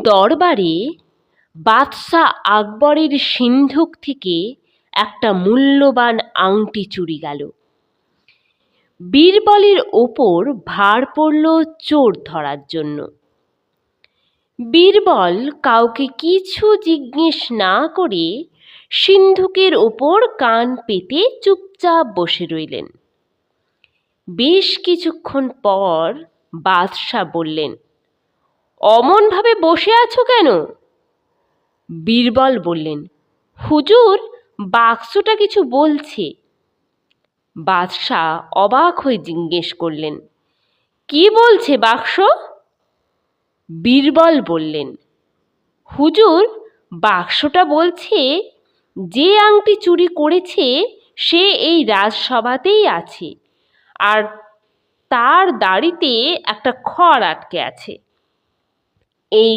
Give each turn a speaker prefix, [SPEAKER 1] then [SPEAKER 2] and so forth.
[SPEAKER 1] দরবারে বাদশাহ আকবরের সিন্ধুক থেকে একটা মূল্যবান আংটি চুরি গেল। বীরবলের ওপর ভার পড়ল চোর ধরার জন্য। বীরবল কাউকে কিছু জিজ্ঞেস না করে সিন্ধুকের ওপর কান পেতে চুপচাপ বসে রইলেন। বেশ কিছুক্ষণ পর বাদশাহ বললেন, অমন ভাবে বসে আছো কেন? বীরবল বললেন, হুজুর, বাক্সটা কিছু বলছে। বাদশাহ অবাক হয়ে জিজ্ঞেস করলেন, কি বলছে বাক্স? বীরবল বললেন, হুজুর, বাক্সটা বলছে যে আংটি চুরি করেছে সে এই রাজসভাতেই আছে, আর তার দাড়িতে একটা খড় আটকে আছে। এই